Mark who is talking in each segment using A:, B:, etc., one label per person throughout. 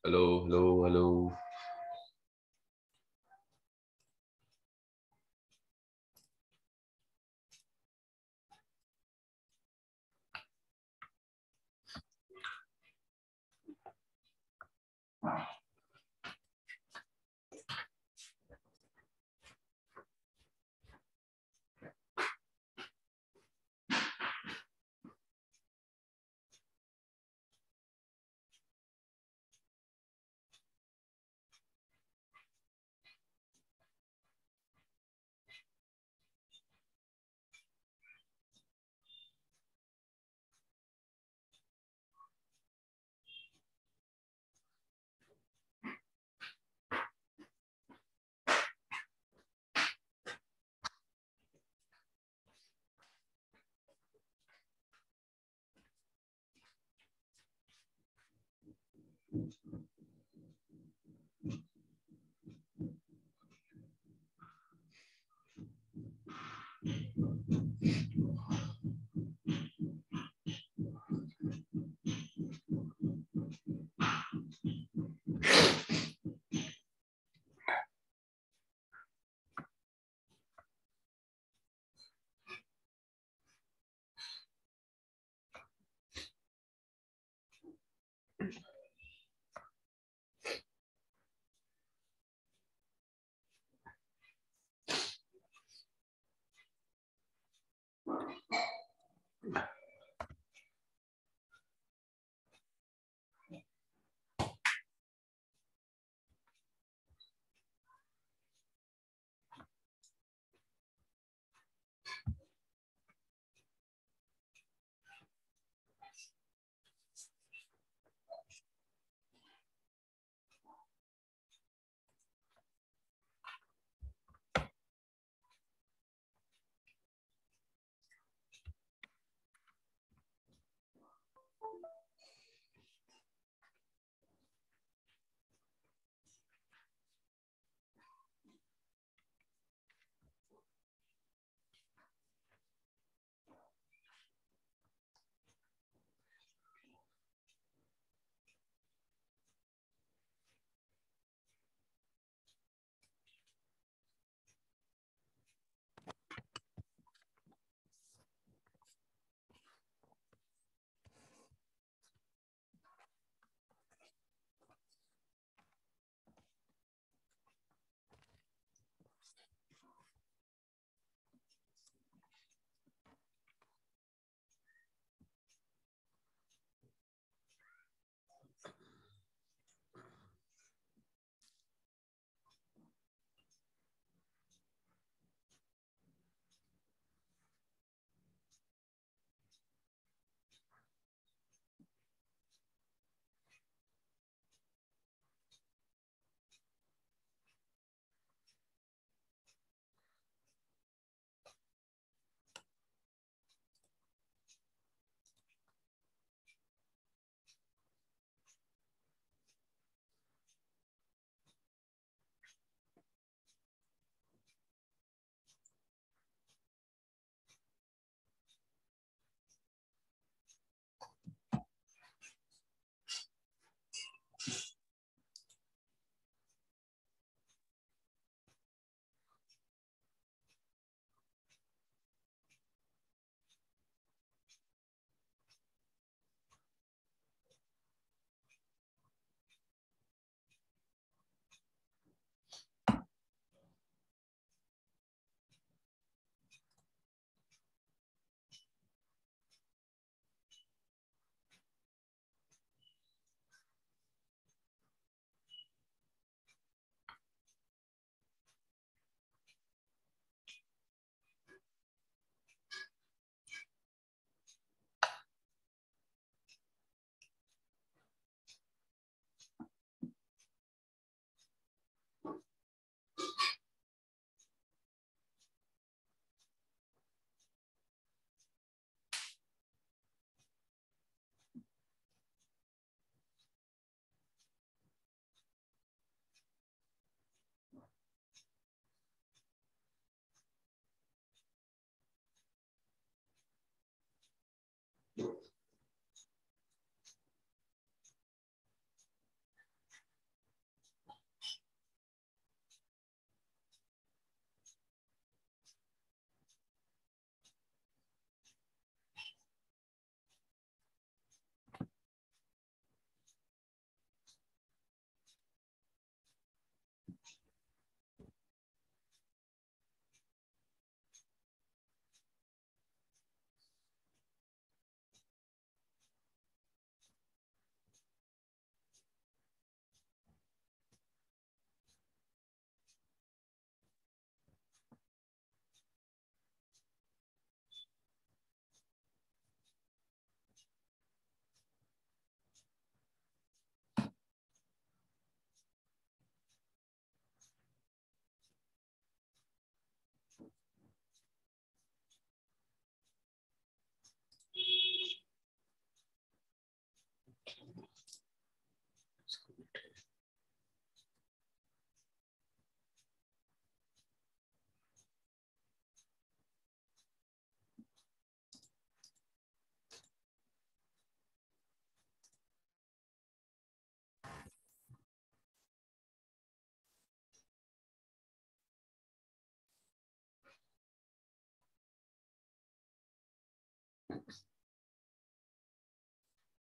A: Hello hello hello.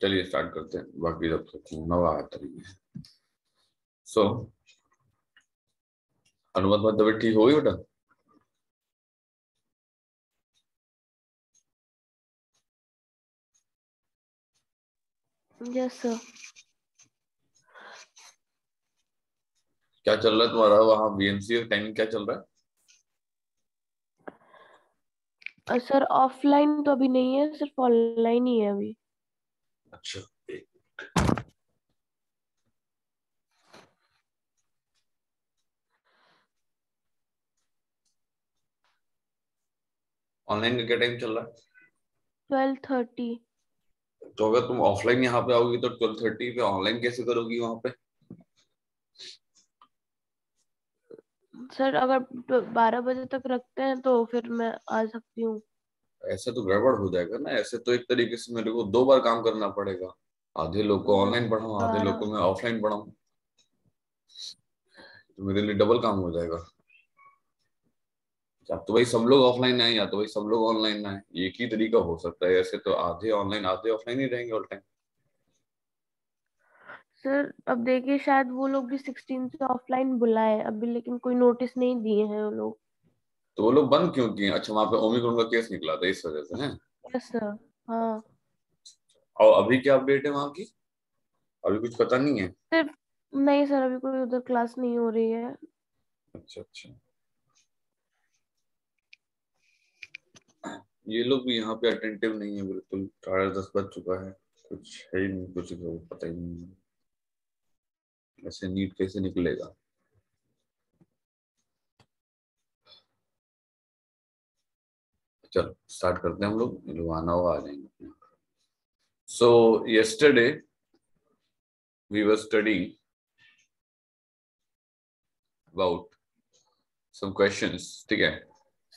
A: चलिए start करते हैं, बाकी जब तक नवा आता रही है। सो अनुमत मत तबीयत ठीक हो गई बेटा?
B: Yes sir.
A: क्या चल रहा है तुम्हारा वहाँ बीएमसी का टाइमिंग क्या चल रहा है?
B: सर ऑफलाइन तो अभी नहीं है, सिर्फ ऑनलाइन ही है अभी।
A: अच्छा, ऑनलाइन का क्या टाइम चल रहा है?
B: 12:30।
A: तो अगर तुम ऑफलाइन यहाँ पे आओगी तो 12:30 पे ऑनलाइन कैसे करोगी वहां पे?
B: सर अगर 12 बजे तक रखते हैं तो फिर मैं आ सकती हूँ।
A: ऐसे तो गड़बड़ हो जाएगा ना। ऐसे तो एक तरीके से मेरे को दो बार काम करना पड़ेगा। आधे लोग को ऑनलाइन पढ़ाऊँ, आधे लोग को
B: 12।
A: मैं ऑफलाइन पढ़ाऊँ, तो मेरे लिए डबल काम हो जाएगा। या तो भाई सब लोग ऑफलाइन आए या तो भाई सब लोग ऑनलाइन आए, एक ही तरीका हो सकता है। ऐसे तो आधे ऑनलाइन आधे ऑफलाइन ही रहेंगे ऑल टाइम।
B: सर अब देखिए, शायद वो लोग भी 16 से ऑफलाइन बुलाए अभी, लेकिन कोई नोटिस नहीं दिए हैं वो लोग।
A: तो वो लोग बंद क्यों किए? अच्छा, वहां पे ओमिक्रॉन का केस निकला था इस वजह से है?
B: Yes sir. हाँ।
A: और अभी क्या अपडेट है वहां की? अभी कुछ पता नहीं है?
B: सिर्फ नहीं सर, अभी कोई उधर क्लास नहीं हो रही है।
A: अच्छा अच्छा। ये लोग भी यहाँ पे अटेंटिव नहीं है बिल्कुल। 10:30 बज चुका है, कुछ है ही नहीं, कुछ को पता ही नहीं है। ऐसे नीट कैसे निकलेगा? चलो स्टार्ट करते हैं, हम लोग जो आना होगा आ जाएंगे। सो yesterday we were studying about some questions, ठीक है?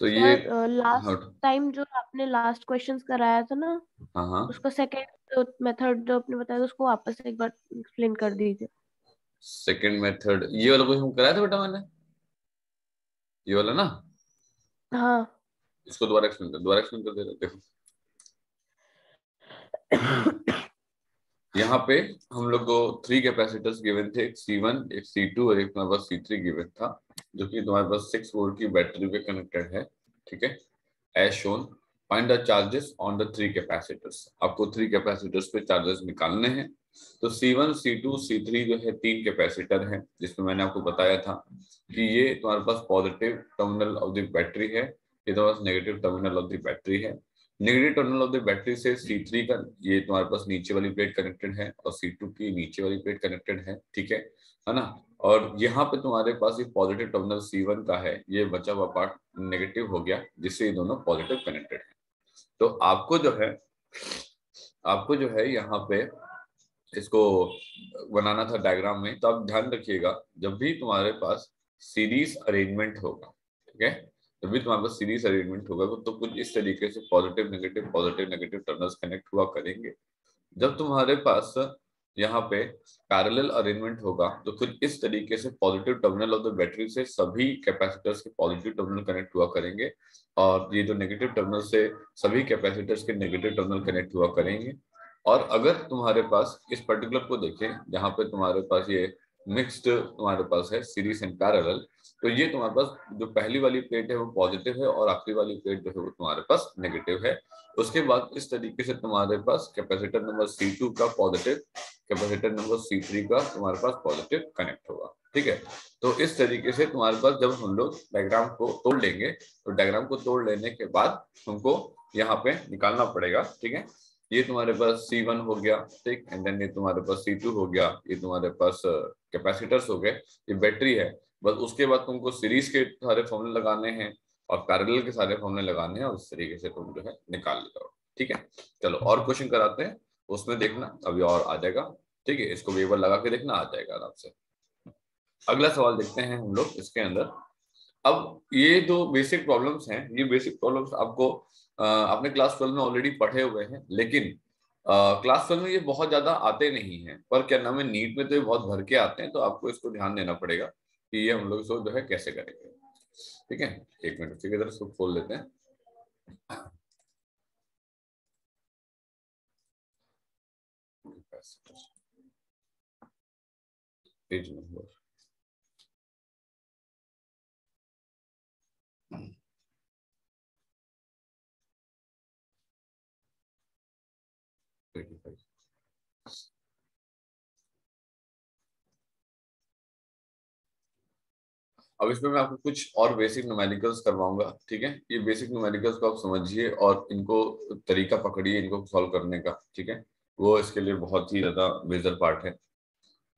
A: तो ये
B: सर
A: हाँ
B: लास्ट टाइम जो आपने लास्ट क्वेश्चंस कराया था ना,
A: हाँ हाँ।
B: उसका सेकंड मेथड जो आपने बताया था, उसको वापस से एक बार एक्सप्लेन कर दीजिए।
A: सेकंड मेथड ये वाला क्वेश्चन कराया था बेटा मैंने, ये वाला ना।
B: हाँ।
A: इसको दोबारा एक्सप्लेन कर दे रहे देखो। यहाँ पे हम लोग को थ्री कैपेसिटर्स गिवन थे, एक C1 एक C2 और एक तुम्हारे पास C3 गिवन था, जो कि तुम्हारे पास 6 वोल्ट की बैटरी पे कनेक्टेड है, ठीक है? As shown, find the charges on the three capacitors. आपको थ्री कैपेसिटर्स पे चार्जेस निकालने हैं। तो C1 C2 C3 जो है तीन कैपेसिटर है, जिसमें मैंने आपको बताया था कि ये तुम्हारे पास positive terminal of the battery है, ये तुम्हारे पास negative terminal of the battery है। Negative terminal of the battery से C3 का ये तुम्हारे पास नीचे वाली प्लेट कनेक्टेड है और C2 की नीचे वाली प्लेट कनेक्टेड है, ठीक है ना? और यहाँ पे तुम्हारे पास ये पॉजिटिव टर्मिनल C1 का है, ये बचा हुआ पार्ट नेगेटिव हो गया, जिससे ये दोनों पॉजिटिव कनेक्टेड है। तो आपको जो है यहाँ पे इसको बनाना था डायग्राम में। तो आप ध्यान रखिएगा, जब भी तुम्हारे पास सीरीज अरेंजमेंट होगा, ठीक है, जब भी तुम्हारे पास सीरीज अरेंजमेंट होगा तो कुछ इस तरीके से पॉजिटिव नेगेटिव टर्मिनल्स कनेक्ट हुआ करेंगे। जब तुम्हारे पास यहाँ पे पैरेलल अरेंजमेंट होगा तो कुछ इस तरीके से positive terminal of the battery से सभी कैपेसिटर्स के पॉजिटिव टर्मिनल कनेक्ट हुआ करेंगे, और ये जो नेगेटिव टर्मिनल से सभी कैपेसिटर्स के नेगेटिव टर्मिनल कनेक्ट हुआ करेंगे। और अगर तुम्हारे पास इस पर्टिकुलर को देखें, जहां पे तुम्हारे पास ये मिक्स्ड तुम्हारे पास है सीरीज एंड पैरेलल, तो ये तुम्हारे पास जो पहली वाली प्लेट है वो पॉजिटिव है और आखिरी वाली प्लेट जो है वो तुम्हारे पास नेगेटिव है। उसके बाद इस तरीके से तुम्हारे पास कैपेसिटर नंबर C2 का पॉजिटिव, कैपेसिटर नंबर C3 का तुम्हारे पास पॉजिटिव कनेक्ट होगा, ठीक है? तो इस तरीके से तुम्हारे पास जब हम लोग डायग्राम को तोड़ लेंगे, तो डायग्राम को तोड़ लेने के बाद हमको यहाँ पे निकालना पड़ेगा, ठीक है? ये तुम्हारे पास C1 हो गया, ठीक, एंड देन ये तुम्हारे पास C2 हो गया, ये तुम्हारे पास कैपेसिटर्स हो गए, ये बैटरी है। बस उसके बाद तुमको सीरीज के सारे फॉर्मूले लगाने हैं और पैरेलल के सारे फॉर्मूले लगाने हैं, और इस तरीके से तुम जो है निकाल लेते हो, ठीक है? चलो और क्वेश्चन कराते हैं, उसमें देखना अभी और आ जाएगा, ठीक है? इसको वेवर लगा के देखना, आ जाएगा आराम से। अगला सवाल देखते हैं हम लोग इसके अंदर। अब ये जो बेसिक प्रॉब्लम्स हैं, ये बेसिक प्रॉब्लम्स आपको आपने क्लास 12 में ऑलरेडी पढ़े हुए हैं, लेकिन क्लास 12 में ये बहुत ज्यादा आते नहीं हैं, पर क्या नाम है नीट में तो ये बहुत भर के आते हैं, तो आपको इसको ध्यान देना पड़ेगा कि ये हम लोग इसको जो है कैसे करेंगे, ठीक है? एक मिनट, ठीक है, इधर इसको खोल लेते हैं। Capacitor, page number 35। अब इसमें मैं आपको कुछ और बेसिक न्यूमेरिकल्स करवाऊंगा, ठीक है। ये बेसिक न्यूमेरिकल्स को आप समझिए और इनको तरीका पकड़िए इनको सॉल्व करने का, ठीक है। वो इसके लिए बहुत ही ज्यादा मेजर पार्ट है,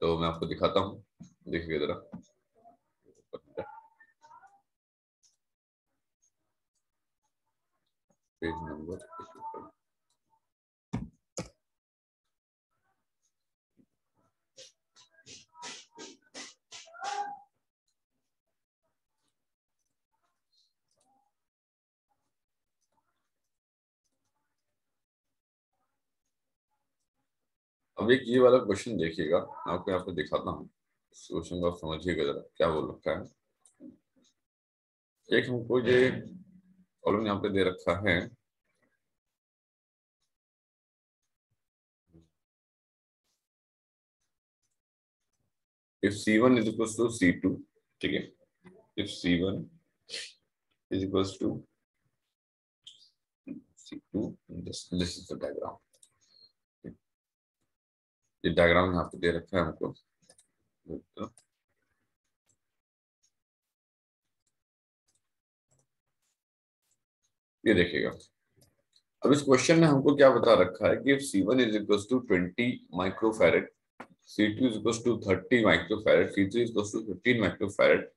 A: तो मैं आपको दिखाता हूँ, देखिए जरा। Page number 85। अब एक ये वाला क्वेश्चन देखिएगा, मैं आपको यहाँ पे दिखाता हूँ। इस क्वेश्चन को आप समझिएगा जरा क्या बोल रखा है। एक हमको ये प्रॉब्लम यहाँ पे दे रखा है, if C1 is equals to C2, ठीक है। if C1 is equals to C2, this is the diagram। ये डायग्राम यहाँ पे दे रखा है हमको, ये देखिएगा। अब इस क्वेश्चन में हमको क्या बता रखा है कि if C1 is equals to 20 microfarad, C2 is equals to 30 microfarad, C3 is equals to 15 microfarad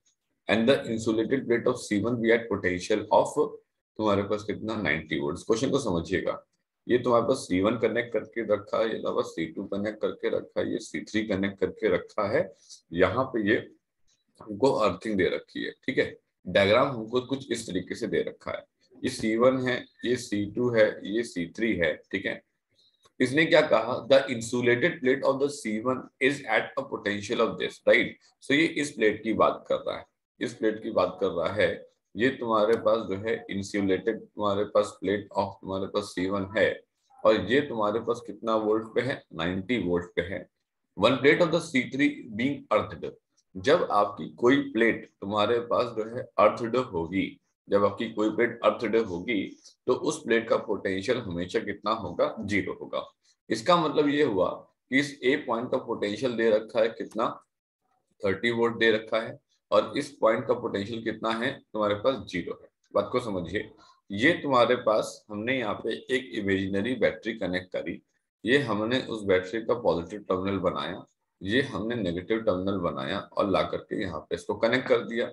A: and the insulated plate of C1 be at potential of तुम्हारे पास कितना 90 वोल्ट। क्वेश्चन को समझिएगा, ये तुम्हारे पास C1 कनेक्ट करके रखा है, ये पास C2 कनेक्ट करके रखा है, ये C3 कनेक्ट करके रखा है, यहाँ पे ये हमको अर्थिंग दे रखी है, ठीक है। डायग्राम हमको कुछ इस तरीके से दे रखा है, ये C1 है, ये C2 है, ये C3 है, ठीक है। इसने क्या कहा, the insulated plate of the C1 is at a potential of this, right. So ये इस प्लेट की बात कर रहा है, इस प्लेट की बात कर रहा है। ये तुम्हारे पास जो है इंसुलेटेड तुम्हारे पास प्लेट ऑफ तुम्हारे पास C1 है, और ये तुम्हारे पास कितना वोल्ट पे है, 90 वोल्ट पे है। One plate of the C3 being earthed, जब आपकी कोई प्लेट तुम्हारे पास जो है अर्थड होगी, जब आपकी कोई प्लेट अर्थड होगी, तो उस प्लेट का पोटेंशियल हमेशा कितना होगा, 0 होगा। इसका मतलब ये हुआ कि इस ए पॉइंट का पोटेंशियल दे रखा है कितना, 30 वोल्ट दे रखा है, और इस पॉइंट का पोटेंशियल कितना है तुम्हारे पास, 0 है। बात को समझिए, ये तुम्हारे पास हमने यहाँ पे एक इमेजिनरी बैटरी कनेक्ट करी, ये हमने उस बैटरी का पॉजिटिव टर्मिनल बनाया, ये हमने नेगेटिव टर्मिनल बनाया और ला करके यहाँ पे इसको कनेक्ट कर दिया।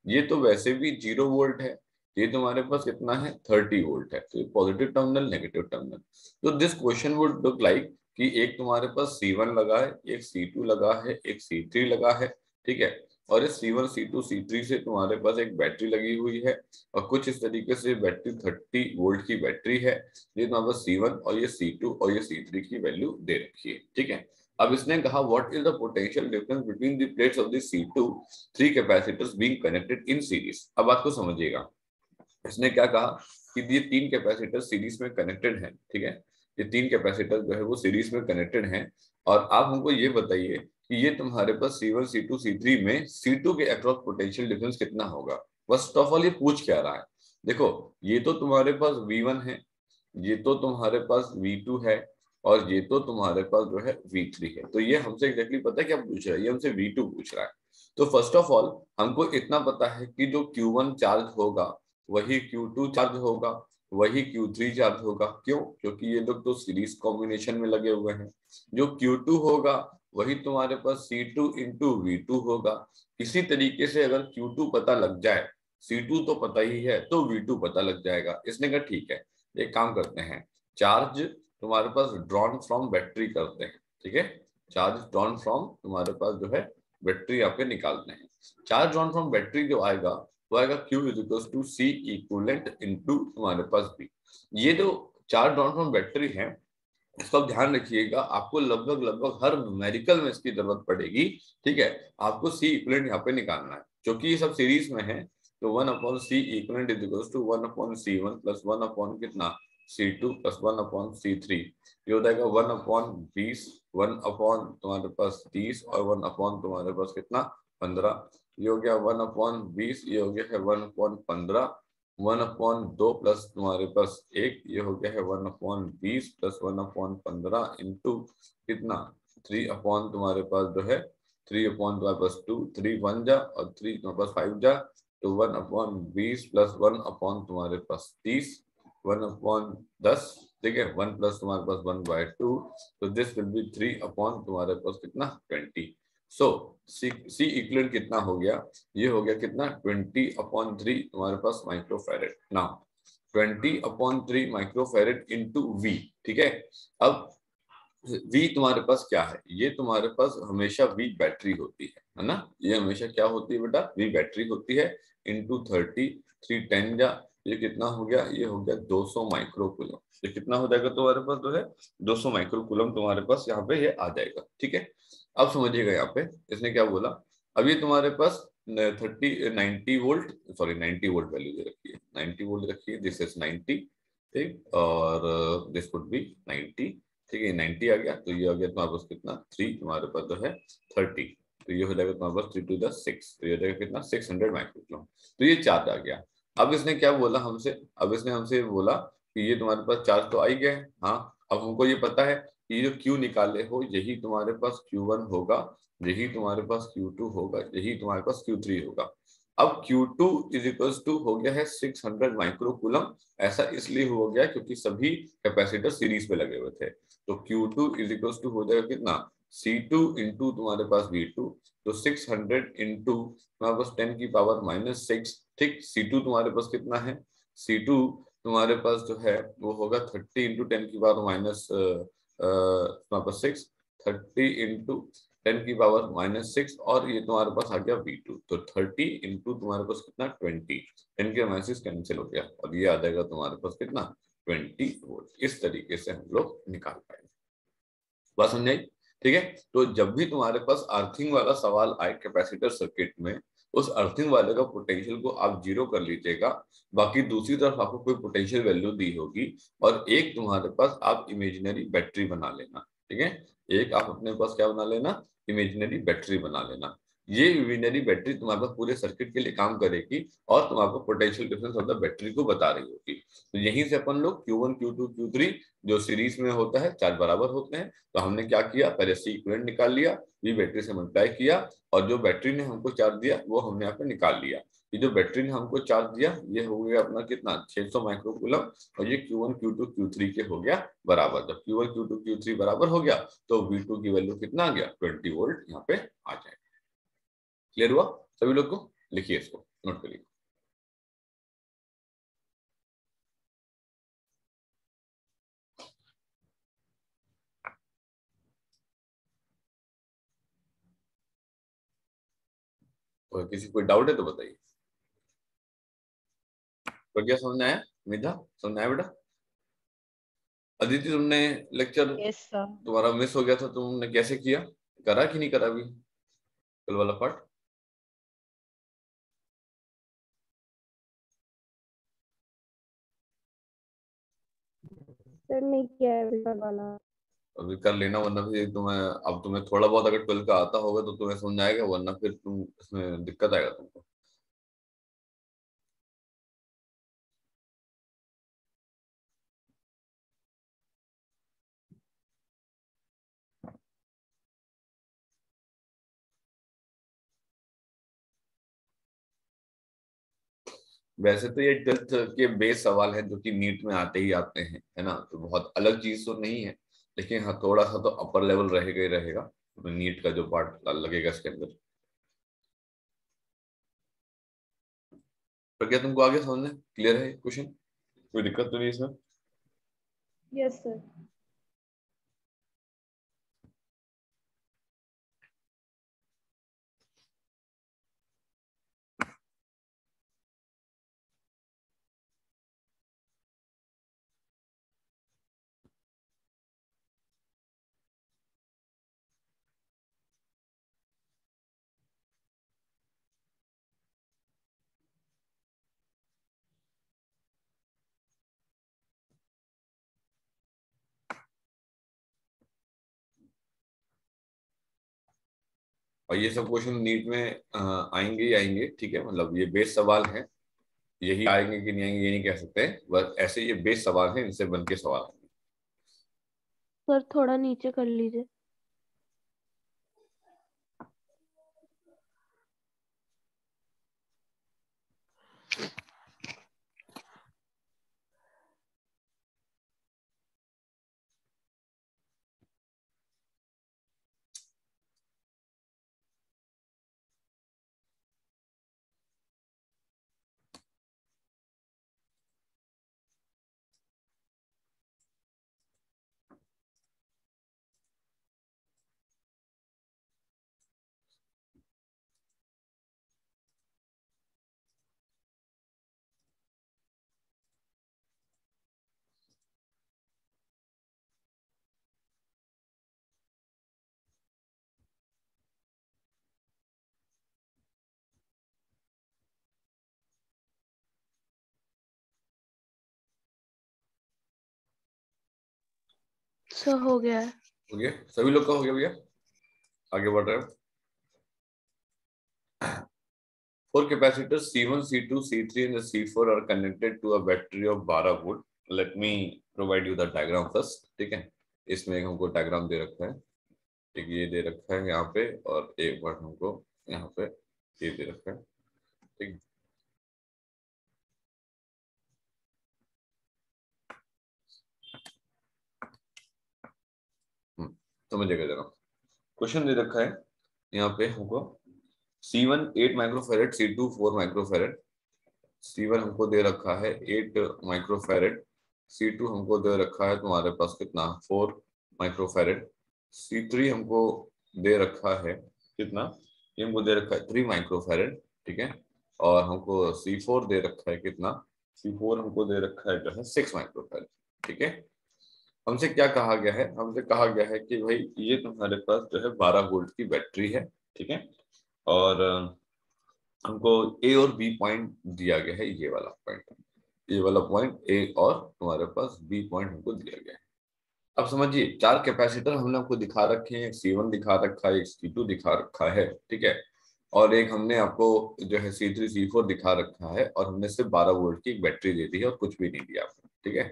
A: ये तो वैसे भी 0 वोल्ट है, ये तुम्हारे पास कितना है, 30 वोल्ट है, तो पॉजिटिव टर्मिनल नेगेटिव टर्मिनल। तो this question would look like कि एक तुम्हारे पास C1 लगा है, एक C2 लगा है, एक C3 लगा है, ठीक है। और इस C1 C2 C3 से तुम्हारे पास एक बैटरी लगी हुई है, और कुछ इस तरीके से बैटरी 30 वोल्ट की बैटरी है। ये तुम्हारे पास C1 और ये C2 और ये C3 की वैल्यू दे रखी है, ठीक है। अब इसने कहा what is the potential difference between the plates of the C2 3 capacitors being connected in series. अब बात को समझिएगा, इसने क्या कहा कि ये 3 कैपेसिटर सीरीज में कनेक्टेड हैं, ठीक है। ये 3 कैपेसिटर जो है वो सीरीज में कनेक्टेड हैं, और आप हमको ये बताइए कि ये तुम्हारे पास C1 C2 C3 में C2 के अक्रॉस पोटेंशियल डिफरेंस कितना होगा। फर्स्ट ऑफ ऑल ये पूछ क्या रहा है, देखो ये तो तुम्हारे पास V1 है, ये तो तुम्हारे पास V2 है, और ये तो तुम्हारे पास जो है V3 है। तो ये हमसे एग्जैक्टली पता है क्या पूछ रहा है, ये हमसे V2 पूछ रहा है। तो फर्स्ट ऑफ ऑल हमको इतना पता है कि जो Q1 चार्ज होगा वही Q2 चार्ज होगा, वही Q3 चार्ज होगा। क्यों? क्योंकि ये लोग तो सीरीज कॉम्बिनेशन में लगे हुए हैं। जो Q2 होगा वही तुम्हारे पास C2 इंटू V2 होगा। इसी तरीके से अगर Q2 पता लग जाए, C2 तो पता ही है, तो V2 पता लग जाएगा। इसने कहा ठीक है, एक काम करते हैं, चार्ज तुम्हारे पास ड्रॉन फ्रॉम बैटरी करते हैं, ठीक है। चार्ज ड्रॉन फ्रॉम तुम्हारे पास जो है बैटरी आपके निकालते हैं। चार्ज ड्रॉन फ्रॉम बैटरी जो आएगा वो आएगा Q is equal to C equivalent into तुम्हारे पास B। ये जो चार्ज ड्रॉन फ्रॉम बैटरी है, इसको आप ध्यान रखिएगा, आपको लगभग लगभग हर न्यूमेरिकल में इसकी जरूरत पड़ेगी, ठीक है। आपको C इक्विवेलेंट यहाँ पे निकालना है, क्योंकि ये सब सीरीज में है। तो 1/C equivalent is equal to 1/C1 plus 1 upon कितना C2 प्लस 1/C3, ये हो जाएगा 1/20, 1 अपॉन तुम्हारे पास 30 और 1 अपॉन तुम्हारे पास कितना 15, ये हो गया 1/20, ये हो गया है 1/15, 1/2 प्लस तुम्हारे पास 1, ये हो गया है 1/20 प्लस 1/15 इंटू कितना 3 अपॉन तुम्हारे पास जो है 3 अपॉन तुम्हारे पास 2, 3 1 जा और 3 तुम्हारे पास 5 जा, तो 1/20 प्लस 1 अपॉन तुम्हारे पास 30, 1/10, ठीक है, 1 प्लस तुम्हारे पास 1/2, तो दिस विल बी 3 अपॉन तुम्हारे पास कितना 20। सो सी इक्वलेंट कितना हो गया, ये हो गया कितना 20/3 तुम्हारे पास microfarad. Now 20/3 microfarad into V, ठीक है। अब वी तुम्हारे पास क्या है, ये तुम्हारे पास हमेशा वी बैटरी होती है ना, ये हमेशा क्या होती है बेटा, वी बैटरी होती है, इंटू 30, 3 10 जा, ये कितना हो गया, ये हो गया 200 माइक्रोकूलम, ये कितना हो जाएगा तुम्हारे पास जो है 200 माइक्रोकूलम तुम्हारे पास यहाँ पे ये आ जाएगा, ठीक है। अब समझिएगा यहाँ पे इसने क्या बोला, अब ये तुम्हारे पास 90 वोल्ट, सॉरी 90 वोल्ट वैल्यू दे रखी है, 90 वोल्ट रखी है, दिस इज 90, ठीक, और दिस वुड बी 90, ठीक है, 90 आ गया, तो ये आ गया तुम्हारे पास कितना 3, तुम्हारे पास जो है 30, तो ये हो जाएगा तुम्हारे पास 3 to the 6, तो ये हो जाएगा कितना 600 माइक्रोकूलम, तो ये चार्ज आ गया। अब इसने क्या बोला हमसे, अब इसने हमसे बोला कि ये तुम्हारे पास चार्ज तो आ ही गया है, हाँ, अब हमको ये पता है कि ये जो क्यू निकाले हो यही तुम्हारे पास Q1 होगा, यही तुम्हारे पास Q2 होगा, यही तुम्हारे पास Q3 होगा। अब Q2 इज इक्वल टू हो गया है 600 माइक्रोकूलम, ऐसा इसलिए हो गया क्योंकि सभी कैपेसिटर सीरीज पे लगे हुए थे, तो Q2 इज इक्वल टू हो जाएगा कितना C2 इंटू तुम्हारे पास V2, तो 600 इंटू तुम्हारे पास 10⁻⁻6, ठीक, C2 तुम्हारे पास कितना है, C2 तुम्हारे पास जो है वो होगा 30 इंटू 10⁻⁻6, 30 इंटू 10⁻⁻6, और ये तुम्हारे पास आ गया V2, तो 30 इंटू तुम्हारे पास कितना 20, 10⁻6 कैंसिल हो गया और ये आ जाएगा तुम्हारे पास कितना 20 वोल्ट। इस तरीके से हम लोग निकाल पाएंगे, बात समझ आई, ठीक है। तो जब भी तुम्हारे पास अर्थिंग वाला सवाल आए कैपेसिटर सर्किट में, उस अर्थिंग वाले का पोटेंशियल को आप जीरो कर लीजिएगा, बाकी दूसरी तरफ आपको कोई पोटेंशियल वैल्यू दी होगी, और एक तुम्हारे पास आप इमेजिनरी बैटरी बना लेना, ठीक है, एक आप अपने पास क्या बना लेना, इमेजिनरी बैटरी बना लेना। ये इमेजिनरी बैटरी तुम्हारे पास पूरे सर्किट के लिए काम करेगी और तुम्हारे potential difference of the battery को बता रही होगी, तो यहीं से अपन लोग Q1 Q2 Q3 जो सीरीज में होता है चार्ज बराबर होते हैं, तो हमने क्या किया, पहले सी इक्विवेलेंट निकाल लिया, ये बैटरी से मल्टीप्लाई किया, और जो बैटरी ने हमको चार्ज दिया वो हमने यहाँ पे निकाल लिया। ये जो बैटरी ने हमको चार्ज दिया ये हो गया अपना कितना 600 माइक्रोकूलम, और ये Q1 Q2 Q3 के हो गया बराबर। जब Q1 Q2 Q3 बराबर हो गया तो V2 की वैल्यू कितना आ गया 20 वोल्ट यहाँ पे आ जाएगा। क्लियर हुआ सभी लोग को, लिखिए इसको, नोट करिए। और किसी कोई डाउट है तो बताइए। तो क्या समझ में आया, मिधा समझ में आया बेटा? अदिति तुमने लेक्चर
C: यस सर।
A: तुम्हारा मिस हो गया था, तुमने कैसे किया, करा कि नहीं करा अभी कल वाला पार्ट?
C: सर नहीं किया है अभी तक वाला।
A: अभी कर लेना, वरना फिर तुम्हें, अब तुम्हें थोड़ा बहुत अगर 12 का आता होगा तो तुम्हें समझ आएगा, वरना फिर तुम इसमें दिक्कत आएगा तुमको। वैसे तो ये 12th के बेस सवाल है जो कि नीट में आते ही आते हैं, है ना, तो बहुत अलग चीज तो नहीं है, लेकिन हाँ थोड़ा सा तो अपर लेवल रहेगा ही रहेगा, नीट का जो पार्ट लगेगा इसके अंदर। तो क्या तुमको आगे समझ में क्लियर है क्वेश्चन, कोई दिक्कत तो नहीं इसमें?
C: Yes sir.
A: और ये सब क्वेश्चन नीट में आएंगे ही आएंगे, ठीक है। मतलब ये बेस सवाल है, यही आएंगे कि नहीं आएंगे ये नहीं कह सकते, बस ऐसे ये बेस सवाल है, इनसे बन के सवाल आएंगे।
B: सर थोड़ा नीचे कर लीजिए। सर हो गया है।
A: हो गया, सभी लोग का हो गया भैया, आगे बढ़ रहे हो। Four capacitors C1, C2, C3 and the C4 are connected to a battery of 12 volt. Let me provide you the diagram first, ठीक है। इसमें हमको डायग्राम दे रखा है, ठीक, ये दे रखा है यहाँ पे, और एक बार हमको यहाँ पे ये दे रखा है, ठीक। समझिएगा जरा, क्वेश्चन दे रखा है यहाँ पे हमको C1 8 microfarad, C2 4 microfarad. C1 हमको दे रखा है 8 माइक्रोफेरेड, C2 हमको दे रखा है तुम्हारे पास कितना 4 माइक्रोफेरेड, C3 हमको दे रखा है कितना, ये हमको दे रखा है 3 माइक्रोफेरेड, ठीक है। और हमको C4 दे रखा है कितना, C4 हमको दे रखा है जो है 6 माइक्रोफेरेड, ठीक है। हमसे क्या कहा गया है, हमसे कहा गया है कि भाई ये तुम्हारे पास जो है 12 वोल्ट की बैटरी है, ठीक है। और हमको ए और बी पॉइंट दिया गया है, ये वाला पॉइंट, ये वाला पॉइंट ए और तुम्हारे पास बी पॉइंट हमको दिया गया है। अब समझिए, 4 कैपेसिटर हमने आपको दिखा रखे हैं, C1 दिखा रखा है, C2 दिखा रखा है, ठीक है। और एक हमने आपको जो है C3 C4 दिखा रखा है, और हमने सिर्फ 12 वोल्ट की एक बैटरी दे दी है और कुछ भी नहीं दिया आपको, ठीक है।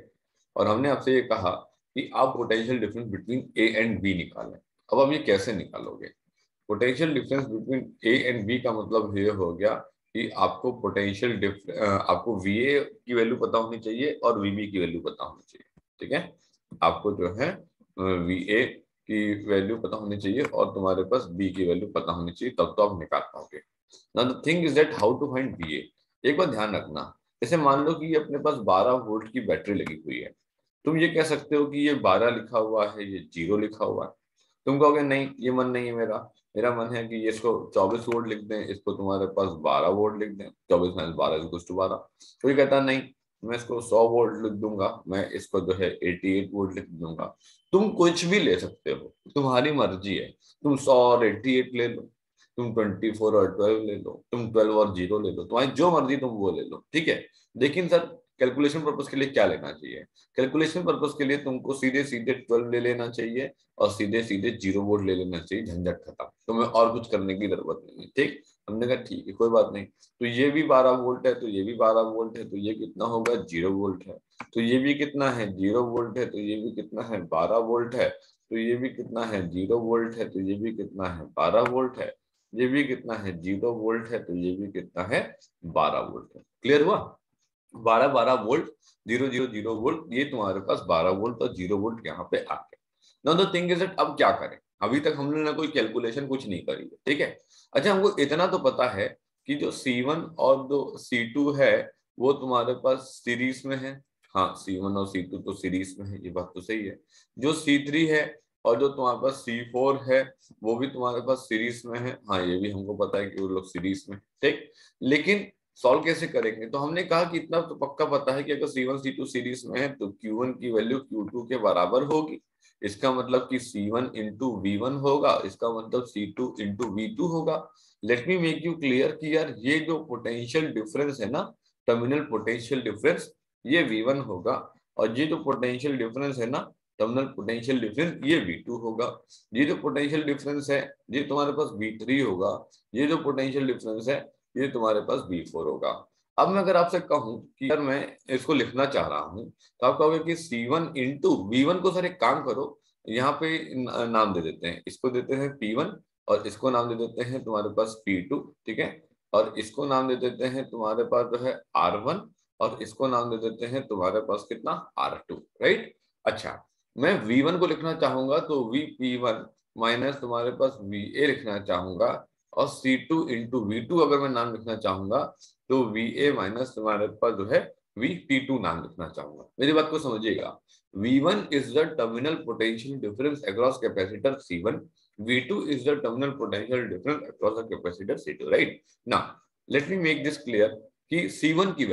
A: और हमने आपसे ये कहा कि आप potential difference between A and B निकालें। अब आप ये कैसे निकालोगे? Potential difference between A and B का मतलब ये हो गया कि आपको आपको VA की वैल्यू पता होनी चाहिए और VB की वैल्यू पता होनी चाहिए, ठीक है। आपको जो है VA की वैल्यू पता होनी चाहिए और तुम्हारे पास B की वैल्यू पता होनी चाहिए, तब तो आप निकाल पाओगे। Now the thing is that how to find VA। एक बात ध्यान रखना, जैसे मान लो कि अपने पास 12 वोल्ट की बैटरी लगी हुई है, तुम ये कह सकते हो कि ये 12 लिखा हुआ है, ये 0 लिखा हुआ है। तुम कहोगे नहीं, ये मन नहीं है मेरा, मेरा मन है कि इसको 24 वोल्ट लिख दें, इसको तुम्हारे पास 12 वोल्ट लिख दें, 24 - 12 = 12। कोई कहता नहीं, मैं इसको 100 वोल्ट लिख दूंगा, मैं इसको जो है 88 वोल्ट लिख दूंगा। तुम कुछ भी ले सकते हो, तुम्हारी मर्जी है। तुम 100 और 88 ले लो, तुम 24 और 12 ले लो, तुम 12 और 0 ले लो, तुम्हारी जो मर्जी तुम वो ले लो, ठीक है। लेकिन सर कैलकुलेशन पर्पज के लिए क्या लेना चाहिए? कैलकुलेशन पर्पज के लिए तुमको सीधे सीधे 12 ले लेना चाहिए और सीधे सीधे 0 वोल्ट ले लेना चाहिए, झंझट खत्म, तुम्हें और कुछ करने की जरूरत नहीं है, ठीक। हमने कहा ठीक है, कोई बात नहीं। तो ये भी 12 वोल्ट है, तो ये भी 12 वोल्ट है, तो ये कितना होगा 0 वोल्ट है। तो ये भी कितना है 0 वोल्ट है, तो ये भी कितना है 12 वोल्ट है। तो ये भी कितना है 0 वोल्ट है, तो ये भी कितना है 12 वोल्ट है। ये भी कितना है 0 वोल्ट है, तो ये भी कितना है 12 वोल्ट है। क्लियर हुआ? 12 12 वोल्ट, 0 0 0 वोल्ट, ये तुम्हारे पास 12 वोल्ट और 0 वोल्ट यहाँ पे आ गया। Now the thing is that अब क्या करें? अभी तक हमने ना कोई कैलकुलेशन कुछ नहीं करी है, ठीक है। अच्छा, हमको इतना तो पता है कि जो C1 और जो C2 है वो तुम्हारे पास सीरीज में है। हाँ, C1 और C2 तो सीरीज में है, ये बात तो सही है। जो C3 है और जो तुम्हारे पास C4 है वो भी तुम्हारे पास सीरीज में है। हाँ, ये भी हमको पता है कि वो लोग सीरीज में, ठीक। लेकिन सॉल्व कैसे करेंगे? तो हमने कहा कि इतना तो पक्का पता है कि अगर C1 C2 सीरीज में है तो Q1 की वैल्यू Q2 के बराबर होगी। इसका मतलब कि C1 इंटू V1 होगा, इसका मतलब C2 इंटू V2 होगा। Let me make you clear कि यार ये जो पोटेंशियल डिफरेंस है ना, टर्मिनल पोटेंशियल डिफरेंस, ये V1 होगा, और ये जो पोटेंशियल डिफरेंस है ना, टर्मिनल पोटेंशियल डिफरेंस ये V2 होगा। ये जो पोटेंशियल डिफरेंस है ये तुम्हारे पास V3 होगा। ये जो पोटेंशियल डिफरेंस है ये तुम्हारे पास V4 होगा। अब मैं अगर आपसे कहूं कि अगर मैं इसको लिखना चाह रहा हूं तो आप कहोगे कि C1 इंटू V1 को, सर एक काम करो यहाँ पे नाम दे देते हैं, इसको देते हैं P1 और इसको नाम दे देते हैं तुम्हारे पास P2, ठीक है, और इसको नाम दे देते हैं तुम्हारे पास जो है R1 और इसको नाम दे देते हैं तुम्हारे पास कितना R2, राइट। अच्छा, मैं V1 को लिखना चाहूंगा तो VP1 माइनस तुम्हारे पास VA लिखना चाहूंगा और C2 इंटू V2 अगर मैं नाम लिखना चाहूंगा तो VA माइनस तुम्हारे पास जो है VP2 नाम लिखना चाहूंगा। मेरी बात को समझिएगा, V1 is the terminal potential difference across capacitor C1, V2 is the terminal potential difference across the capacitor C2, right? Now let me make this clear कि C1 की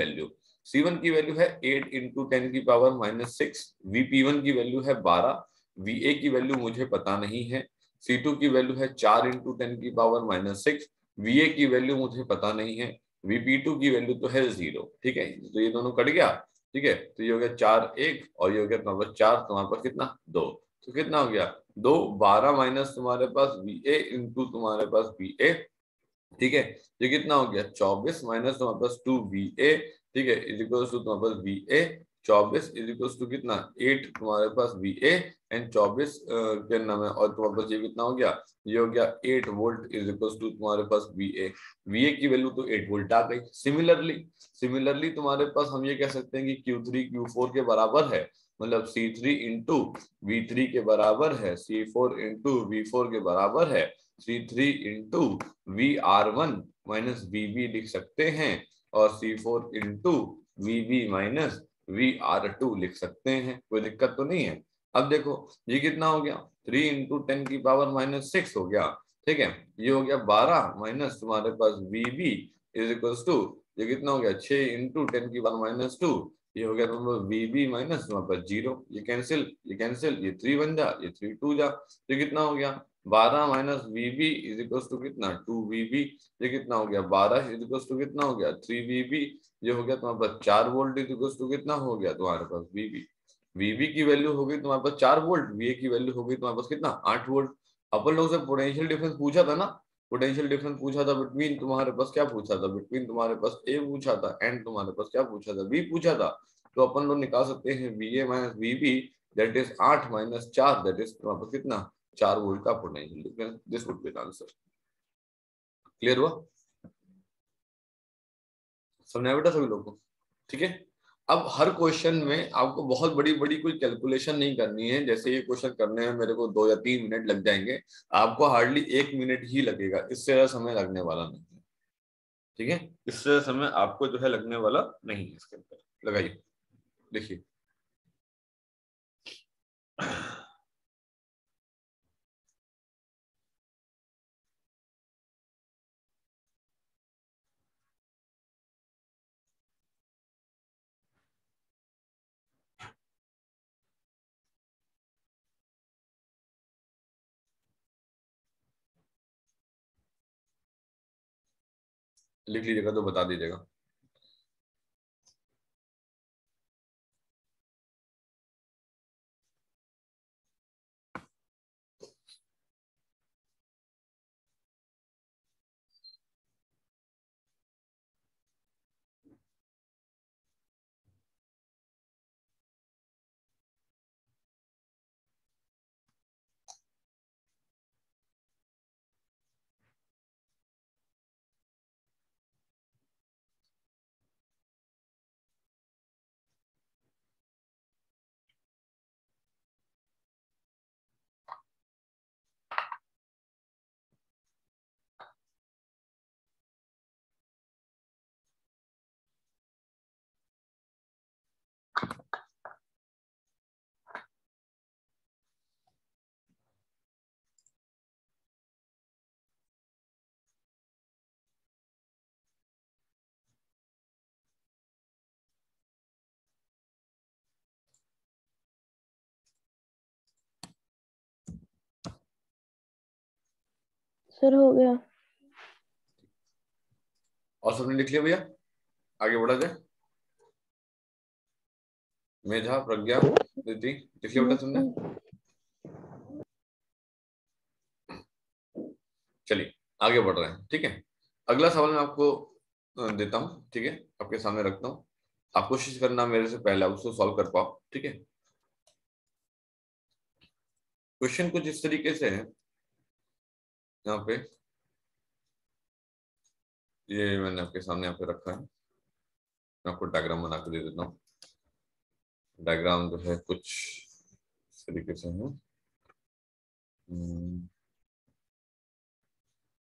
A: वैल्यू है 8 इंटू 10 की पावर माइनस 6, VP1 की value है 12, VA की value मुझे पता नहीं है, C2 की वैल्यू है 4 इंटू 10 की पावर माइनस 6, VA की वैल्यू मुझे पता नहीं है, VP2 की वैल्यू तो है 0, ठीक है, तो ये दोनों कट गया, ठीक है, तो ये हो गया 4 1 और ये हो गया तुम्हारे पास 4, तुम्हारे पास कितना 2, तो कितना हो गया 2 12 माइनस तुम्हारे पास VA इंटू तुम्हारे पास VA, ठीक है, ये कितना हो गया 24 माइनस तुम्हारे पास 2VA, ठीक है, इज इक्वल टू तुम्हारे पास VA 24 इज इक्वल टू कितना 8 तुम्हारे पास VA एंड 24 क्या नाम है और तुम्हारे पास ये कितना हो गया, ये हो गया 8 वोल्ट इज इक्वल टू तुम्हारे पास VA की वैल्यू तो 8 वोल्ट आ गई। सिमिलरली तुम्हारे पास हम ये कह सकते हैं कि Q3 Q4 के बराबर है, मतलब C3 इंटू V3 के बराबर है, C4 इंटू V4 के बराबर है, C3 into VR1 minus VB लिख सकते हैं और C4 into VB minus VR2 लिख सकते हैं, कोई दिक्कत तो नहीं है। अब देखो ये कितना हो गया 3 इंटू 10 की पावर माइनस 6 हो गया, ठीक है, ये हो गया 12 माइनस तुम्हारे पास VB इज इक्वल टू ये कितना हो गया 6 इंटू 10 की पावर माइनस 2, ये हो गया तुम्हारा VB माइनस तुम्हारे पास 0, ये कैंसिल ये 3 बन जा, ये 3 2 जा, तो कितना हो गया 12 minus VB is equal to कितना 2VB, ये कितना हो गया 12 इज इक्वल टू कितना हो गया 3VB, ये हो गया तुम्हारे पास 4 वोल्ट इज इक्वल टू कितना हो गया तुम्हारे पास VB की वैल्यू हो गई तुम्हारे पास 4 वोल्ट, VA की वैल्यू हो गई तुम्हारे पास कितना 8 वोल्ट। अपन लोग से पोटेंशियल डिफरेंस पूछा था ना, पोटेंशियल डिफरेंस पूछा था बिटवीन तुम्हारे पास क्या पूछा था, बिटवीन तुम्हारे पास A पूछा था एंड तुम्हारे पास क्या पूछा था B पूछा था, तो अपन लोग निकाल सकते हैं VA minus VB that is 8 minus 4 that is तुम्हारे पास कितना 4 वोल्ट का potential difference, this would be the answer. Clear हुआ, समझा बेटा सभी लोगों को, ठीक है। अब हर क्वेश्चन में आपको बहुत बड़ी बड़ी कोई कैलकुलेशन नहीं करनी है, जैसे ये क्वेश्चन करने में मेरे को 2 या 3 मिनट लग जाएंगे, आपको हार्डली 1 मिनट ही लगेगा, इससे ज्यादा समय लगने वाला नहीं है, ठीक है, इससे ज्यादा समय आपको जो है लगने वाला नहीं है इसके अंदर। लगाइए देखिए लिख लीजिएगा तो बता दीजिएगा।
B: सर हो गया।
A: और सबने लिख लिया भैया, आगे बढ़ा जाए। मेधा, प्रज्ञा, दीदी लिख लिया बेटा तुमने? चलिए आगे बढ़ रहे हैं, ठीक है। अगला सवाल मैं आपको देता हूँ, ठीक है, आपके सामने रखता हूँ। आप कोशिश करना मेरे से पहले आप उसको सॉल्व कर पाओ, ठीक है। क्वेश्चन कुछ इस तरीके से है, यहाँ पे ये मैंने आपके सामने यहाँ पे रखा है। मैं आपको डायग्राम बना के दे देता हूँ। डायग्राम जो है कुछ इस तरीके से है।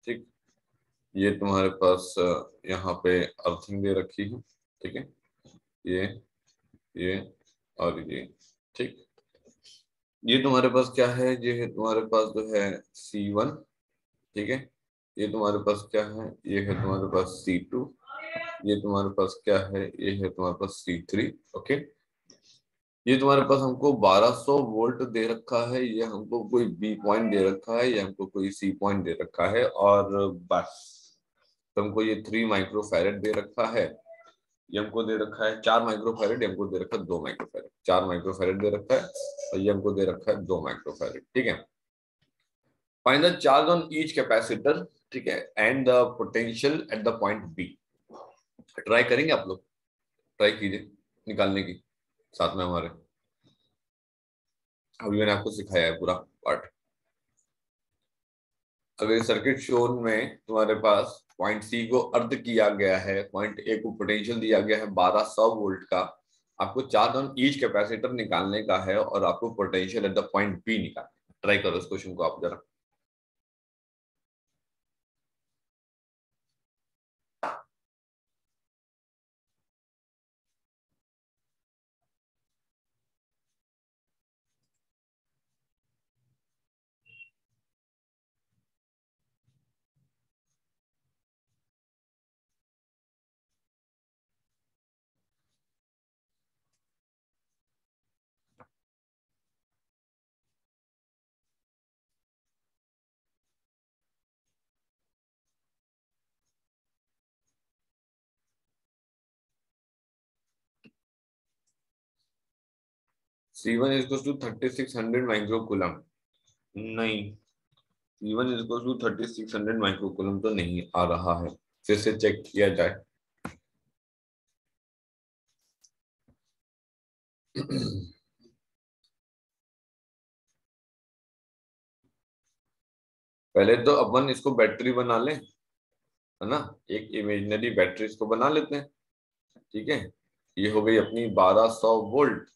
A: ठीक, ये तुम्हारे पास यहाँ पे अर्थिंग दे रखी है, ठीक है, ये ये और ये, ठीक। ये तुम्हारे पास क्या है, ये है तुम्हारे पास जो है C1, ठीक है। ये तुम्हारे पास क्या है, ये है तुम्हारे पास C2। ये तुम्हारे पास क्या है, ये है तुम्हारे पास C3। ओके, ये तुम्हारे पास हमको 1200 वोल्ट दे रखा है, ये हमको कोई B पॉइंट दे रखा है, ये हमको कोई C पॉइंट दे रखा है, और बस तुमको ये 3 माइक्रो फैरेड दे रखा है। ये हमको दे रखा है 4 माइक्रो फैरेड, ये हमको दे रखा है 2 माइक्रो फैरेड। 4 माइक्रो फैरेड दे रखा है और ये हमको दे रखा है 2 माइक्रो फैरेड, ठीक है। Find the charge on each capacitor, ठीक है, and the potential at the point B. Try करेंगे आप लोग, ट्राई कीजिए निकालने की साथ में हमारे। अभी मैंने आपको सिखाया है पूरा पार्ट। अगर सर्किट शोन में तुम्हारे पास पॉइंट सी को अर्ध किया गया है, पॉइंट ए को पोटेंशियल दिया गया है 1200 वोल्ट का, आपको चार्ज ऑन ईच कैपेसिटर निकालने का है और आपको potential at the point B निकालना है। ट्राई करो इस क्वेश्चन को आप जरा। C1 is equals to 3600 microcoulomb, नहीं, C1 is equals to 3600 microcoulomb तो नहीं आ रहा है। फिर से चेक किया जाए। पहले तो अपन इसको बैटरी बना लें, है ना, एक इमेजिनरी बैटरी इसको बना लेते हैं, ठीक है। ये हो गई अपनी 1200 वोल्ट,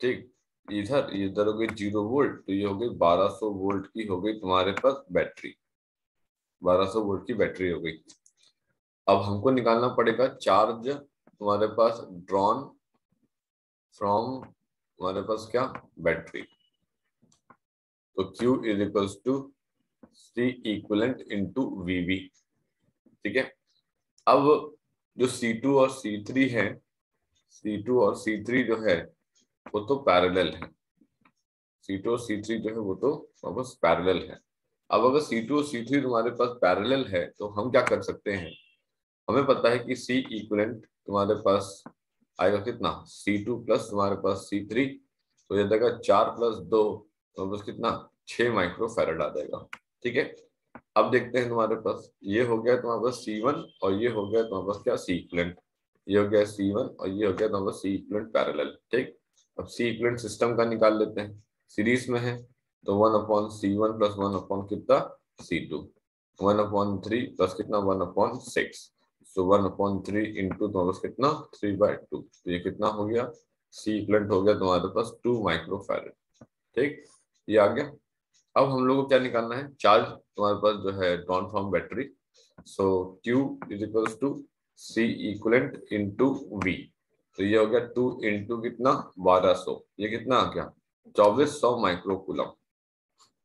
A: ठीक। इधर हो गई 0 वोल्ट, तो ये हो गई 1200 वोल्ट की हो गई तुम्हारे पास बैटरी, 1200 वोल्ट की बैटरी हो गई। अब हमको निकालना पड़ेगा चार्ज तुम्हारे पास ड्रॉन फ्रॉम तुम्हारे पास क्या, बैटरी। तो Q is equals to C equivalent into VB, ठीक है। अब जो C2 और C3 है, C2 और C3 जो है वो तो पैरेलल है। C2 और C3 जो है वो तो वापस पैरेलल है। अब अगर C2 और C3 तुम्हारे पास पैरेलल है तो हम क्या कर सकते हैं, हमें पता है कि C इक्वलेंट तुम्हारे पास आएगा कितना, C2 प्लस तुम्हारे पास C3, तो ये देगा 4 प्लस 2, तो बस कितना 6 माइक्रो फैरेड आ जाएगा, ठीक है। अब देखते हैं तुम्हारे पास ये हो गया तुम्हारे पास C1 और ये हो गया तुम्हारे पास क्या, C इक्वलेंट। ये हो गया C1 और ये हो गया तुम्हारे पास C इक्वलेंट पैरेलल, ठीक। अब C इक्वलेंट सिस्टम का निकाल लेते हैं, सीरीज में है तो 1/C1 प्लस 1/ कितना C2, 1/3 प्लस कितना 1/6, सो 1/3 इंटू तुम्हारे पास कितना 3/2, तो ये कितना हो गया, C इक्वलेंट हो गया तुम्हारे पास 2 माइक्रो फैरेड, ठीक। ये आ गया। अब हम लोग को क्या निकालना है, चार्ज तुम्हारे पास जो है drawn from battery. So Q is equals to C equivalent into V, तो ये हो गया 2 इंटू कितना 1200, ये कितना आ गया 2400 माइक्रोकूलम।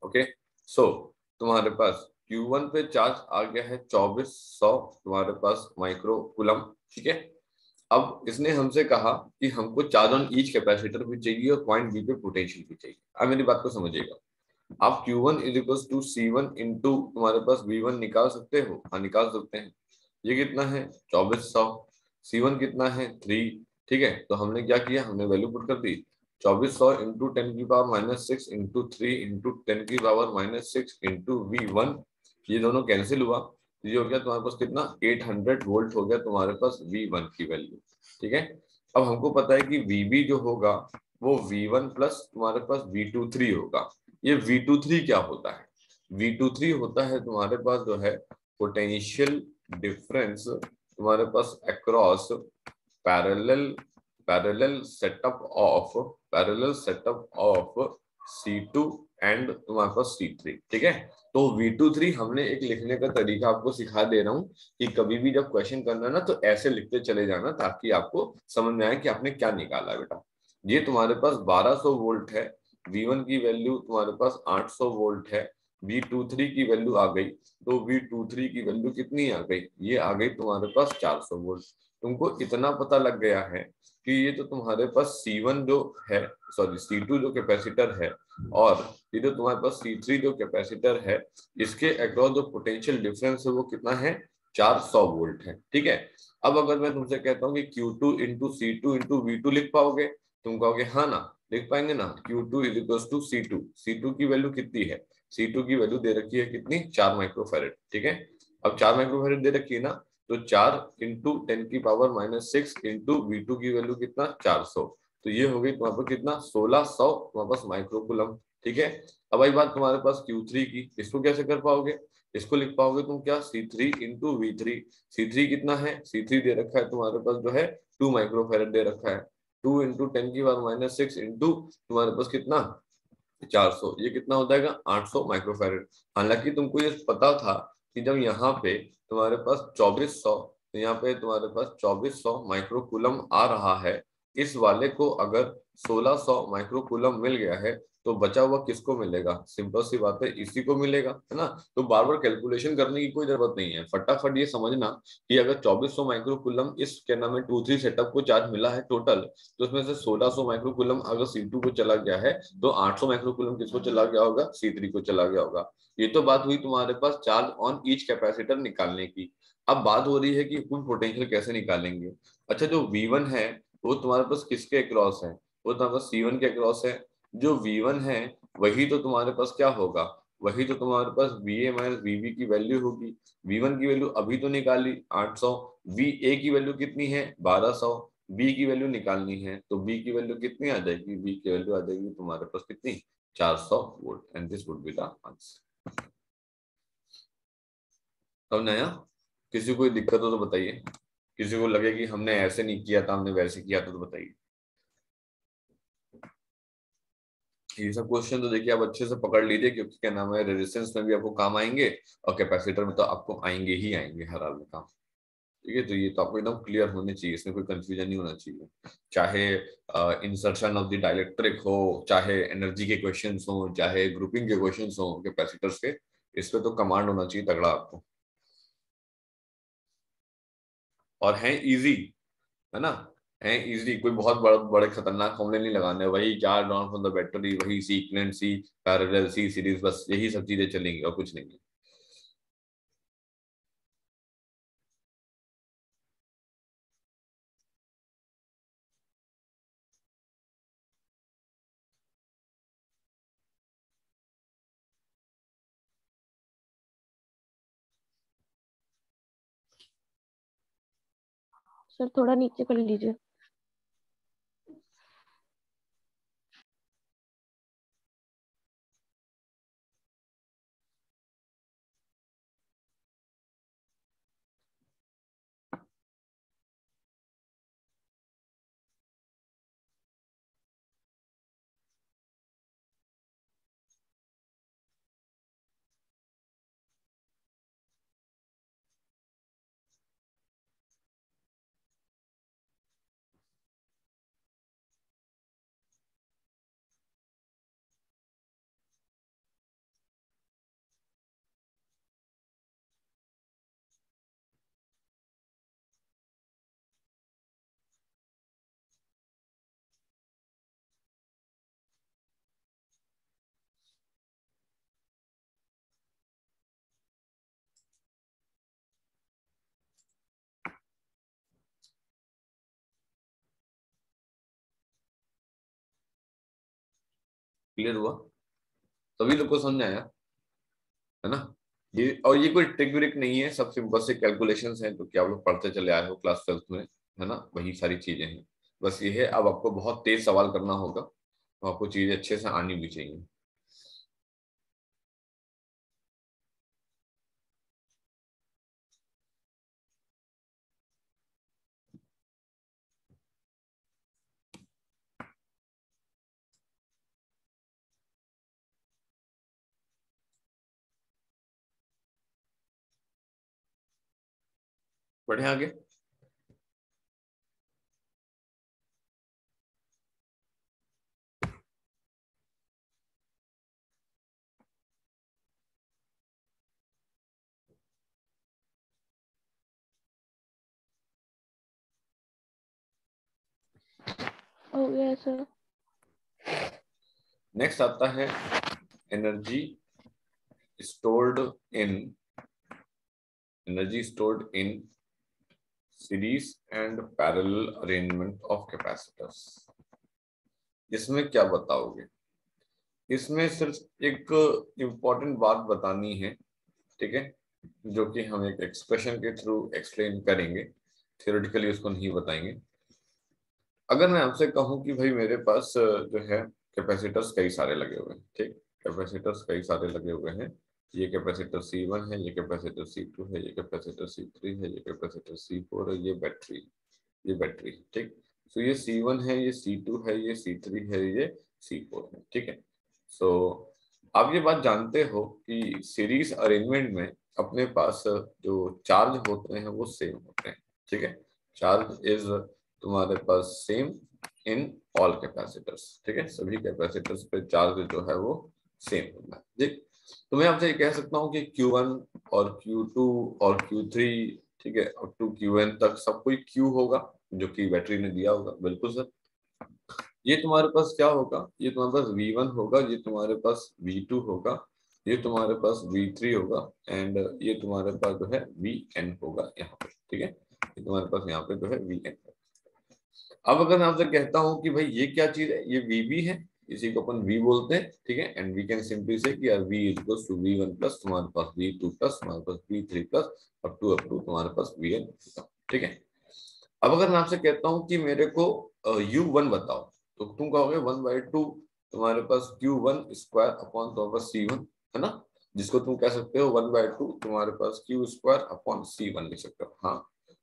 A: ओके, सो तुम्हारे पास Q1 पे चार्ज आ गया है 2400 तुम्हारे पास माइक्रोकूलम, ठीक है। अब इसने हमसे कहा कि हमको चार्ज ऑन ईच कैपेसिटर भी चाहिए और पॉइंट बी पे पोटेंशियल भी चाहिए। अब मेरी बात को समझिएगा, आप Q1 is equal to C1 into तुम्हारे पास V1 निकाल सकते हो, हाँ निकाल सकते हैं। ये कितना है 2400, C1 कितना है 3, ठीक है। तो हमने क्या किया, हमने वैल्यू पुट कर दी, 2400 into 10⁻⁻6 into 3 into 10⁻⁻6 into V1, ये दोनों कैंसिल हुआ, ये हो गया तुम्हारे पास कितना 800 वोल्ट हो गया तुम्हारे पास V1 की वैल्यू। ठीक है, अब हमको पता है कि VB जो होगा वो V1 प्लस तुम्हारे पास V23 होगा। ये V23 क्या होता है? V23 होता है तुम्हारे पास जो है पोटेंशियल डिफरेंस तुम्हारे पास across parallel parallel setup of C2 and तुम्हारे पास C3। ठीक है, तो V23 हमने एक लिखने का तरीका आपको सिखा दे रहा हूँ कि कभी भी जब क्वेश्चन करना ना तो ऐसे लिखते चले जाना ताकि आपको समझ में आए कि आपने क्या निकाला है बेटा। ये तुम्हारे पास 1200 वोल्ट है, V1 की वैल्यू तुम्हारे पास 800 वोल्ट है, V23 की वैल्यू आ गई, तो V23 की वैल्यू कितनी आ गई? ये आ गई तुम्हारे पास 400 वोल्ट। तुमको इतना पता लग गया है कि ये तो तुम्हारे पास C1 जो है, सॉरी C2 जो कैपेसिटर है, और ये जो तुम्हारे पास C3 जो कैपेसिटर है, इसके अक्रॉस जो पोटेंशियल डिफरेंस है वो कितना है? 400 वोल्ट है। ठीक है, अब अगर मैं तुमसे कहता हूँ कि Q2 into C2 into V2 लिख पाओगे? तुम कहोगे हाँ ना, लिख पाएंगे ना। Q2 is equal to C2, C2 की वैल्यू कितनी है? C2 की वैल्यू दे रखी है कितनी? 4 माइक्रोफेरेड। ठीक है, अब 4 माइक्रोफेरेड दे रखी है ना, तो 4 इंटू 10⁻⁻6 इंटू V2 की वैल्यू कितना? 400। तो ये हो गई तुम्हारे पास कितना? 1600 तुम्हारे पास माइक्रोकुलम। ठीक है, अब आई बात तुम्हारे पास Q3 की, इसको कैसे कर पाओगे? इसको लिख पाओगे तुम क्या? C3 into V3। C3 कितना है? C3 दे रखा है तुम्हारे पास जो है 2 माइक्रोफेरेड दे रखा है, 2 इंटू 10⁻⁻6 इंटू तुम्हारे पास कितना? 400। ये कितना हो जाएगा? 800 माइक्रोफेरेड। हालांकि तुमको ये पता था कि जब यहाँ पे तुम्हारे पास 2400, तो यहाँ पे तुम्हारे पास 2400 माइक्रोकूलम आ रहा है, इस वाले को अगर 1600 माइक्रोकूलम मिल गया है तो बचा हुआ किसको मिलेगा? सिंपल सी बात है, इसी को मिलेगा, है ना। तो बार बार कैलकुलेशन करने की कोई जरूरत नहीं है, फटाफट ये समझना कि अगर 2400 माइक्रोकूलम इस क्या नाम है 2-3 सेटअप को चार्ज मिला है टोटल, तो उसमें से 1600 माइक्रोकूलम अगर C2 को चला गया है तो 800 माइक्रोकूलम किसको चला गया होगा? C3 को चला गया होगा। ये तो बात हुई तुम्हारे पास चार्ज ऑन ईच कैपेसिटर निकालने की। अब बात हो रही है कि कुल पोटेंशियल कैसे निकालेंगे। अच्छा, जो V1 है वो तुम्हारे पास किसके अक्रॉस है? वो तुम्हारे पास C1 के अक्रॉस है। जो V1 है वही तो तुम्हारे पास क्या होगा? वही तो तुम्हारे पास VA माइनस VB की वैल्यू होगी। V1 की वैल्यू अभी तो निकाली 800, VA की वैल्यू कितनी है? 1200, बी की वैल्यू निकालनी है, तो बी की वैल्यू कितनी आ जाएगी? बी की वैल्यू आ जाएगी तुम्हारे पास कितनी? 400 volt, and this would be the answer. अब नया किसी को कोई दिक्कत हो तो बताइए, किसी को लगे कि हमने ऐसे नहीं किया था हमने वैसे किया था तो बताइए। ये सब क्वेश्चन तो देखिए आप अच्छे से पकड़ लीजिए, क्योंकि क्या नाम है रेजिस्टेंस में भी आपको काम आएंगे और कैपेसिटर में तो आपको आएंगे ही आएंगे हर हाल में काम। ठीक है, तो ये तो आपको एकदम क्लियर होने चाहिए, इसमें कोई कंफ्यूजन नहीं होना चाहिए। चाहे इंसर्शन ऑफ द डाइलेक्ट्रिक हो, चाहे एनर्जी के क्वेश्चंस हो, चाहे ग्रुपिंग के क्वेश्चंस हो कैपेसिटर्स के, इस पे तो कमांड होना चाहिए तगड़ा आपको। और है इजी, है ना, है इजी, कोई बहुत बड़े बड़े खतरनाक फॉर्मूले नहीं लगाने, वही चार डाउन फ्रॉम द बैटरी, वही सीक्वेंट, सी पैरेलल, सी सीरीज, बस यही सब चीजें चलेंगी और कुछ नहीं।
B: सर थोड़ा नीचे कर लीजिए।
A: क्लियर हुआ? सभी लोग को समझ आया है ना? ये और ये कोई ट्रिक व्रिक नहीं है, सब सिंपल से कैलकुलेशंस हैं, तो क्या आप लोग पढ़ते चले आए हो क्लास 12th में, है ना? वही सारी चीजें हैं। बस ये है, अब आपको बहुत तेज सवाल करना होगा, तो आपको चीजें अच्छे से आनी भी चाहिए। बढ़े आगे।
B: हो गया सर।
A: नेक्स्ट आता है energy stored in series and parallel arrangement of capacitors. इसमें क्या बताओगे? इसमें सिर्फ एक इम्पोर्टेंट बात बतानी है, ठीक है, जो कि हम एक एक्सप्रेशन के थ्रू एक्सप्लेन करेंगे, थियोरेटिकली उसको नहीं बताएंगे। अगर मैं आपसे कहूं कि भाई मेरे पास जो है कैपेसिटर्स कई सारे लगे हुए हैं, ठीक, कैपेसिटर्स कई सारे लगे हुए हैं, ये कैपेसिटर C1 है, ये कैपेसिटर C2 है, ये कैपेसिटर C3 है, ये कैपेसिटर C4 है, ये बैटरी, ठीक। तो ये C1 है, ये C2 है, ये C3 है, ये C4 है, ठीक है। सो आप ये बात जानते हो कि सीरीज अरेंजमेंट में अपने पास जो चार्ज होते हैं वो सेम होते हैं, ठीक है। चार्ज इज तुम्हारे पास सेम इन ऑल कैपेसिटर्स, ठीक है, सभी कैपेसिटर्स पे चार्ज जो है वो सेम होता है, ठीक। तो मैं आपसे ये कह सकता हूँ कि Q1 और Q2 और Q3, ठीक है, अप टू Qn तक सब कोई Q होगा, जो कि बैटरी ने दिया होगा, बिल्कुल सर। ये तुम्हारे पास क्या होगा? ये तुम्हारे पास V1 होगा, ये तुम्हारे पास V2 होगा, ये तुम्हारे पास V3 होगा, एंड ये तुम्हारे पास जो है Vn होगा यहाँ पे, ठीक है, ये तुम्हारे पास यहाँ पे जो है Vn। अब अगर मैं आपसे कहता हूँ कि भाई ये क्या चीज है, ये Vb है, इसी को अपन V बोलते हैं, ठीक है, एंड वी कैन सिंपली से कि यार V equals to V1 plus तुम्हारे पास V2 प्लस तुम्हारे पास V3 प्लस अप टू तुम्हारे पास Vn, ठीक है। अब अगर मैं आपसे कहता हूँ कि मेरे को U1 बताओ, तो तुम कहोगे 1/2 तुम्हारे पास Q1 स्क्वायर अपॉन तुम्हारे पास C1, है ना, जिसको तुम कह सकते हो 1/2 तुम्हारे पास Q स्क्वायर अपॉन C1 लिख सकते हो। हाँ,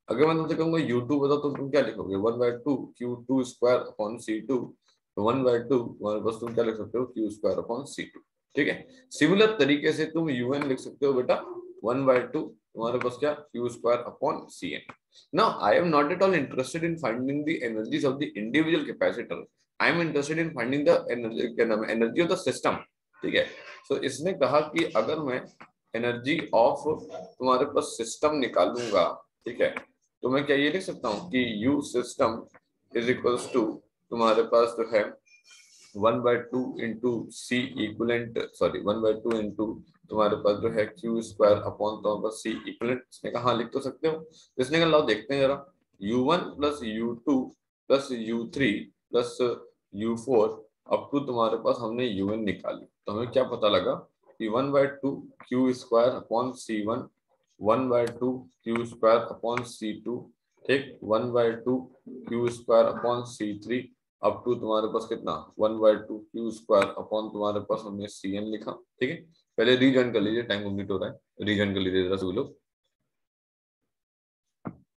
A: अगर मैं तुमसे कहूंगा U2 बताओ, तो तुम क्या लिखोगे? 1/2 Q2 स्क्वायर अपॉन C2, तो 1/2 तुम्हारे पास तुम क्या लिख सकते हो? Q स्क्वायर अपॉन C2, ठीक है। सिमिलर तरीके से तुम UN लिख सकते हो बेटा, 1/2 तुम्हारे पास क्या? Q square upon Cn। Now, I am not at all interested in finding the energies of the individual capacitor. I am interested in finding the energy of the system. ठीक है। So इसने कहा कि अगर मैं एनर्जी ऑफ तुम्हारे पास system निकालूंगा, ठीक है, तो मैं क्या ये लिख सकता हूँ कि U system is equals to तुम्हारे पास जो है 1/2 into C equivalent, sorry 1/2 into तुम्हारे पास जो है Q स्क्वायर अपॉन तुम्हारे पास C इक्वलेंट। इसने कहा हाँ लिख तो सकते हो। इसने कहा लाओ देखते हैं जरा, U1 plus U2 plus U3 plus U4 up to तुम्हारे पास हमने UN निकाली, तो हमें क्या पता लगा कि 1/2 Q square upon C1, 1/2 Q square upon C2, ठीक, 1/2 Q square upon C3 up to तुम्हारे पास कितना? 1/2 Q स्क्वायर अपॉन तुम्हारे पास हमने Cn लिखा, ठीक है। पहले रीजॉइन कर लीजिए, टाइम कंप्लीट हो रहा है, रीजॉइन कर लीजिए जरा सभी लोग।